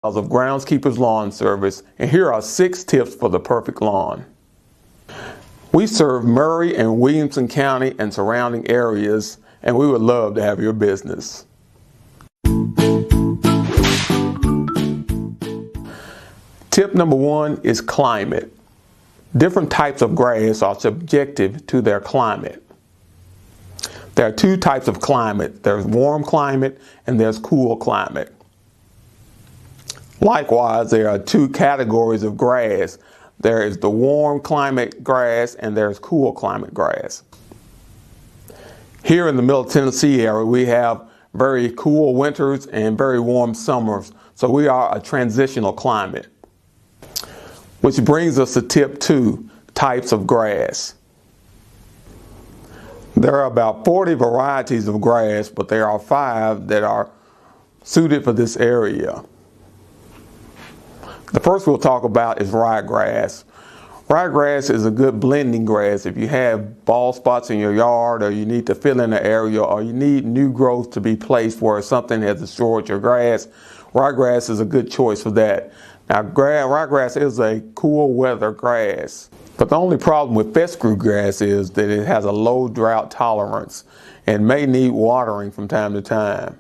of Groundskeeper's Lawn Service, and here are 6 tips for the perfect lawn. We serve Murray and Williamson County and surrounding areas, and we would love to have your business. Tip number 1 is climate. Different types of grass are subjective to their climate. There are 2 types of climate. There's warm climate and there's cool climate. Likewise, there are 2 categories of grass. There is the warm climate grass and there's cool climate grass. Here in the Middle Tennessee area, we have very cool winters and very warm summers. So we are a transitional climate. Which brings us to tip 2, types of grass. There are about 40 varieties of grass, but there are 5 that are suited for this area. The first we'll talk about is ryegrass. Ryegrass is a good blending grass. If you have bald spots in your yard, or you need to fill in an area, or you need new growth to be placed where something has destroyed your grass, ryegrass is a good choice for that. Now, ryegrass is a cool weather grass, but the only problem with fescue grass is that it has a low drought tolerance and may need watering from time to time.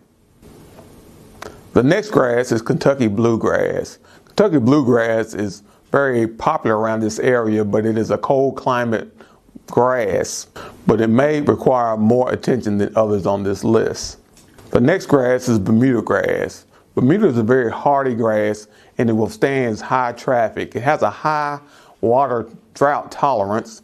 The next grass is Kentucky bluegrass. Kentucky bluegrass is very popular around this area, but it is a cold climate grass, but it may require more attention than others on this list. The next grass is Bermuda grass. Bermuda is a very hardy grass and it withstands high traffic. It has a high water drought tolerance.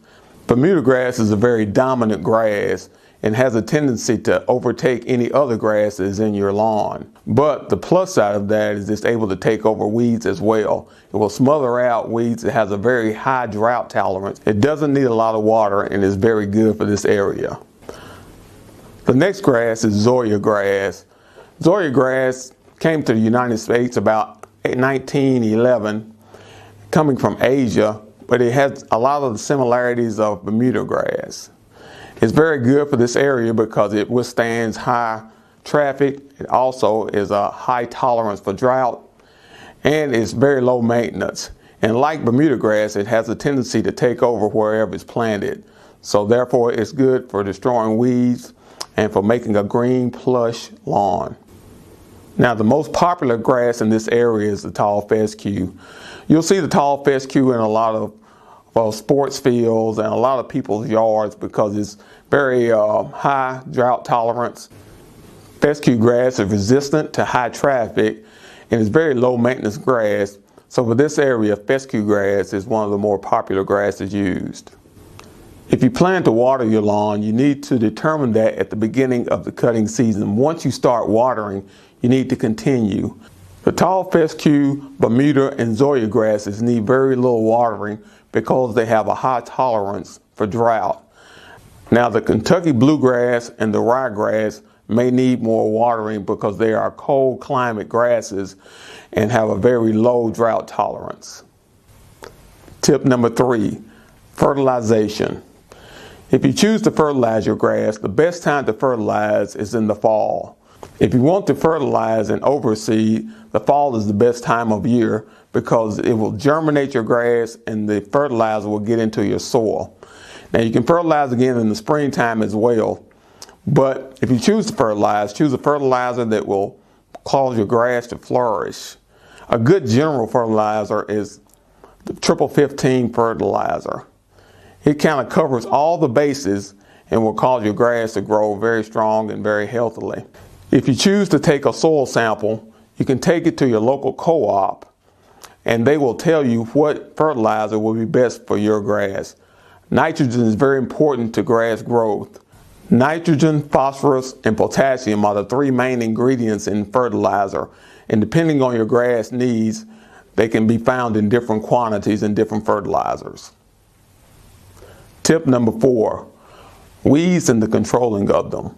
Bermuda grass is a very dominant grass and has a tendency to overtake any other grasses in your lawn. But the plus side of that is it's able to take over weeds as well. It will smother out weeds. It has a very high drought tolerance. It doesn't need a lot of water and is very good for this area. The next grass is Zoysia grass. Zoysia grass came to the United States about 1911, coming from Asia, but it has a lot of the similarities of Bermuda grass. It's very good for this area because it withstands high traffic. It also is a high tolerance for drought, and it's very low maintenance. And like Bermuda grass, it has a tendency to take over wherever it's planted. So therefore, it's good for destroying weeds and for making a green plush lawn. Now, the most popular grass in this area is the tall fescue. You'll see the tall fescue in a lot of sports fields and a lot of people's yards because it's very high drought tolerance. Fescue grass is resistant to high traffic and is very low maintenance grass. So for this area, fescue grass is one of the more popular grasses used. If you plan to water your lawn, you need to determine that at the beginning of the cutting season. Once you start watering, you need to continue. The tall fescue, Bermuda, and Zoysia grasses need very little watering because they have a high tolerance for drought. Now, the Kentucky bluegrass and the ryegrass may need more watering because they are cold climate grasses and have a very low drought tolerance. Tip number 3, fertilization. If you choose to fertilize your grass, the best time to fertilize is in the fall. If you want to fertilize and overseed, the fall is the best time of year because it will germinate your grass and the fertilizer will get into your soil. Now, you can fertilize again in the springtime as well, but if you choose to fertilize, choose a fertilizer that will cause your grass to flourish. A good general fertilizer is the 15-15 fertilizer. It kind of covers all the bases and will cause your grass to grow very strong and very healthily. If you choose to take a soil sample, you can take it to your local co-op and they will tell you what fertilizer will be best for your grass. Nitrogen is very important to grass growth. Nitrogen, phosphorus, and potassium are the 3 main ingredients in fertilizer. And depending on your grass needs, they can be found in different quantities in different fertilizers. Tip number 4, weeds and the controlling of them.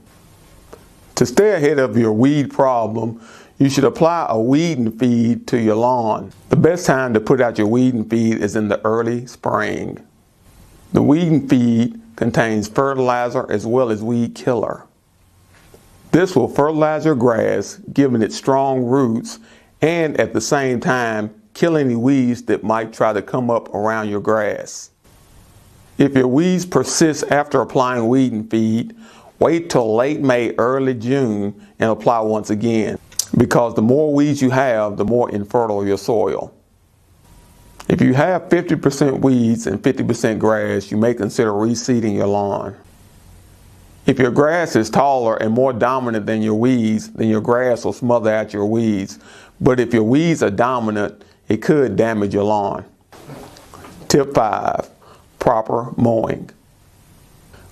To stay ahead of your weed problem, you should apply a weeding feed to your lawn. The best time to put out your weeding feed is in the early spring. The weeding feed contains fertilizer as well as weed killer. This will fertilize your grass, giving it strong roots and at the same time, kill any weeds that might try to come up around your grass. If your weeds persist after applying weeding feed, wait till late May, early June and apply once again, because the more weeds you have, the more infertile your soil. If you have 50% weeds and 50% grass, you may consider reseeding your lawn. If your grass is taller and more dominant than your weeds, then your grass will smother out your weeds. But if your weeds are dominant, it could damage your lawn. Tip 5, proper mowing.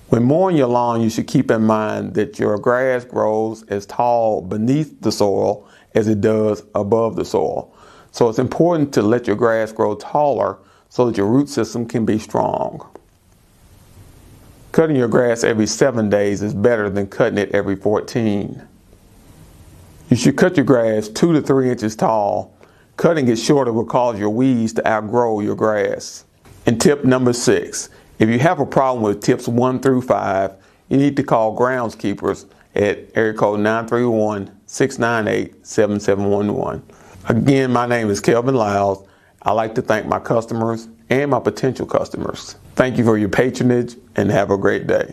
When mowing your lawn, you should keep in mind that your grass grows as tall beneath the soil as it does above the soil. So it's important to let your grass grow taller so that your root system can be strong. Cutting your grass every 7 days is better than cutting it every 14. You should cut your grass 2 to 3 inches tall. Cutting it shorter will cause your weeds to outgrow your grass. And tip number 6, if you have a problem with tips 1 through 5, you need to call groundskeepers at area code 931-698-7711. Again, my name is Kelvin Lyles. I'd like to thank my customers and my potential customers. Thank you for your patronage and have a great day.